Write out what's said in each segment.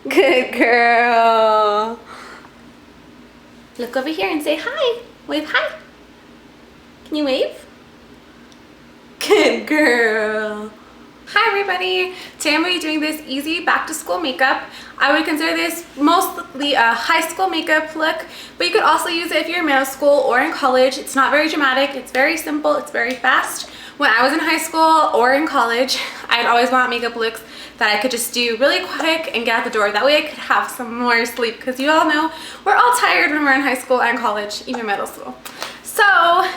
Good girl. Look over here and say hi. Wave hi. Can you wave? Good girl. Hi everybody. Today I'm going to be doing this easy back to school makeup. I would consider this mostly a high school makeup look, but you could also use it if you're in middle school or in college. It's not very dramatic. It's very simple. It's very fast. When I was in high school or in college, I'd always want makeup looks that I could just do really quick and get out the door. That way I could have some more sleep, because you all know we're all tired when we're in high school and college, even middle school. So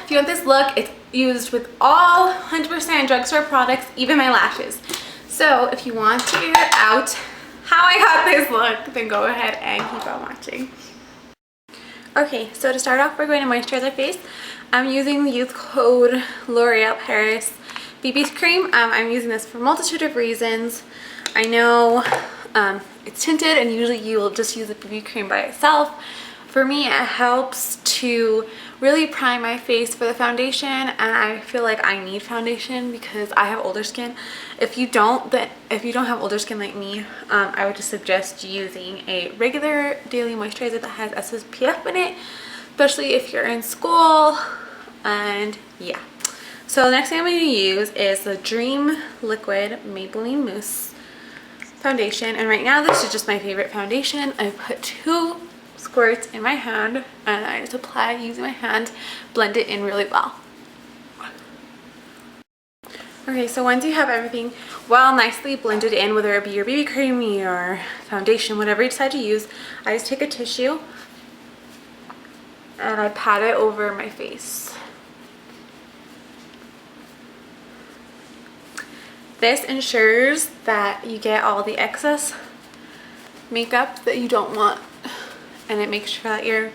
if you want this look, it's used with all 100% drugstore products, even my lashes. So if you want to figure out how I got this look, then go ahead and keep on watching. Okay, so to start off, we're going to moisturize our face. I'm using the youth code Loreal BB Cream. I'm using this for a multitude of reasons. I know it's tinted, and usually you will just use the BB cream by itself. For me, it helps to really prime my face for the foundation, and I feel like I need foundation because I have older skin. If you don't have older skin like me, I would just suggest using a regular daily moisturizer that has SPF in it, especially if you're in school. And yeah, so the next thing I'm going to use is the Dream Liquid Maybelline Mousse foundation, and right now this is just my favorite foundation. I put 2 squirts in my hand and I just apply using my hand, blend it in really well. Okay, so once you have everything well nicely blended in, whether it be your BB cream or foundation, whatever you decide to use, I just take a tissue and I pat it over my face. This ensures that you get all the excess makeup that you don't want, and it makes sure that your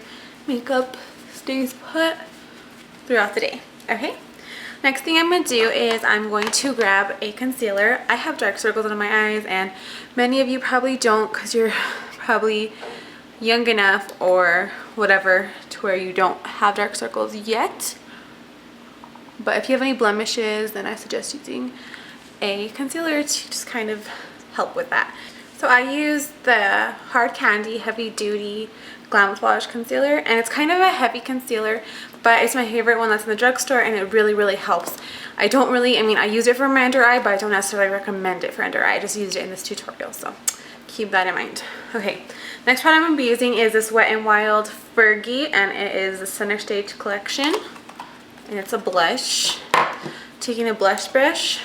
makeup stays put throughout the day. Okay, next thing I'm going to do is I'm going to grab a concealer. I have dark circles under my eyes, and many of you probably don't, because you're probably young enough or whatever to where you don't have dark circles yet. But if you have any blemishes, then I suggest using a concealer to just kind of help with that. So I use the Hard Candy Heavy Duty Glamouflage concealer, and it's kind of a heavy concealer, but it's my favorite one that's in the drugstore, and it really helps. I use it for my under eye, but I don't necessarily recommend it for under eye. I just used it in this tutorial, so keep that in mind. Okay, next product I'm going to be using is this Wet n Wild Fergie, and it is the Center Stage collection, and it's a blush. Taking a blush brush,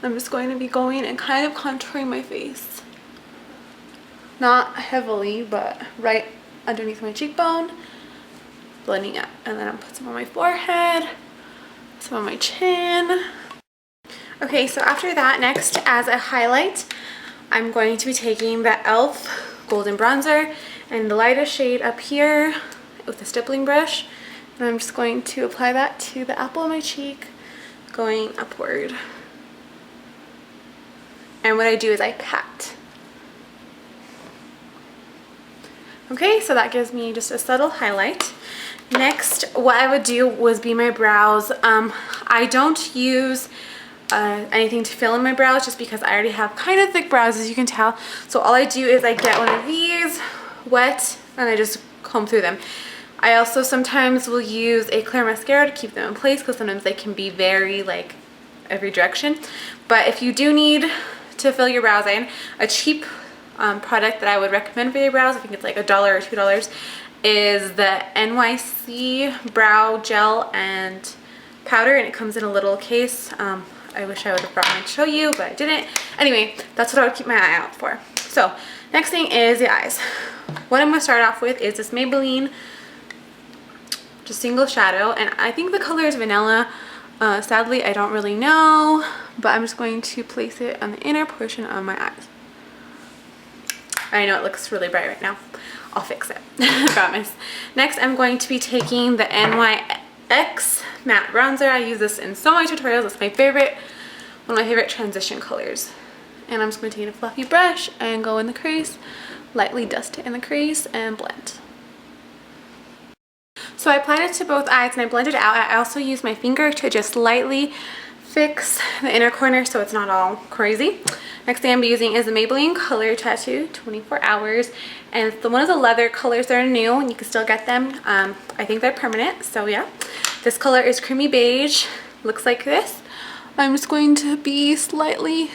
I'm just going to be going and kind of contouring my face. Not heavily, but right underneath my cheekbone, blending up. And then I'll put some on my forehead, some on my chin. Okay, so after that, next as a highlight, I'm going to be taking the e.l.f. Golden Bronzer and the lightest shade up here with a stippling brush. And I'm just going to apply that to the apple of my cheek, going upward. And what I do is I pat. Okay, so that gives me just a subtle highlight. Next, what I would do was be my brows. I don't use anything to fill in my brows just because I already have kind of thick brows, as you can tell. So all I do is I get one of these wet and I just comb through them. I also sometimes will use a clear mascara to keep them in place, because sometimes they can be very like every direction. But if you do need to fill your brows in, a cheap product that I would recommend for your brows, I think it's like $1 or $2, is the NYX Brow Gel and Powder, and it comes in a little case. I wish I would have brought mine to show you, but I didn't. Anyway, that's what I would keep my eye out for. So next thing is the eyes. What I'm going to start off with is this Maybelline just single shadow, and I think the color is vanilla. Sadly, I don't really know, but I'm just going to place it on the inner portion of my eyes. I know it looks really bright right now. I'll fix it. I promise. Next, I'm going to be taking the NYX Matte Bronzer. I use this in so many tutorials. It's my favorite, one of my favorite transition colors. And I'm just going to take a fluffy brush and go in the crease, lightly dust it in the crease, and blend. So I applied it to both eyes and I blended it out. I also used my finger to just lightly fix the inner corner so it's not all crazy. Next thing I'm using is the Maybelline Color Tattoo 24 Hours, and it's one of the leather colors that are new, and you can still get them. I think they're permanent, so yeah. This color is creamy beige, looks like this. I'm just going to be slightly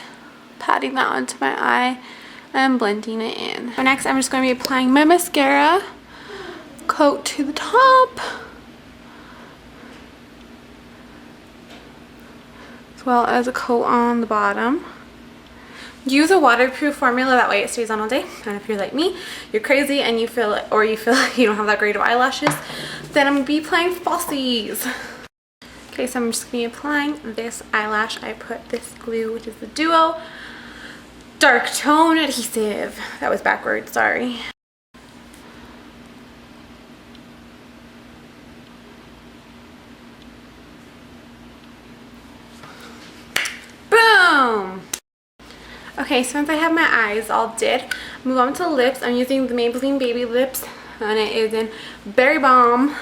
patting that onto my eye and blending it in. So next I'm just going to be applying my mascara, coat to the top, as well as a coat on the bottom. Use a waterproof formula, that way it stays on all day. And if you're like me, you're crazy and you feel like you don't have that great of eyelashes, then I'm gonna be applying falsies. Okay, so I'm just gonna be applying this eyelash. I put this glue, which is the Duo Dark Tone Adhesive. That was backwards, sorry. Boom! Okay, so once I have my eyes all did, move on to lips. I'm using the Maybelline Baby Lips, and it is in Berry Balm.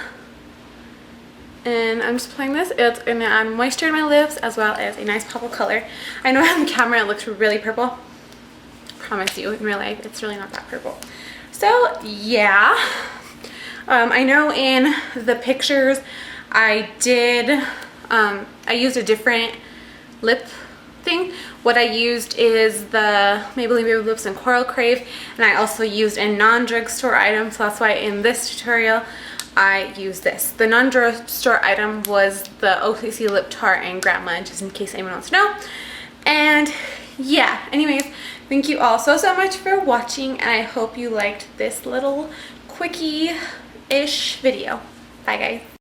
And I'm just applying this. It's gonna add moisture in my lips as well as a nice pop of color. I know on camera it looks really purple. I promise you, in real life, it's really not that purple. So yeah, I know in the pictures I used a different lip thing. What I used is the Maybelline Baby Lips in Coral Crave, and I also used a non-drugstore item, so that's why in this tutorial I used this. The non-drugstore item was the OCC Lip Tart and Grandma, just in case anyone wants to know. And yeah, anyways, thank you all so much for watching, and I hope you liked this little quickie-ish video. Bye guys.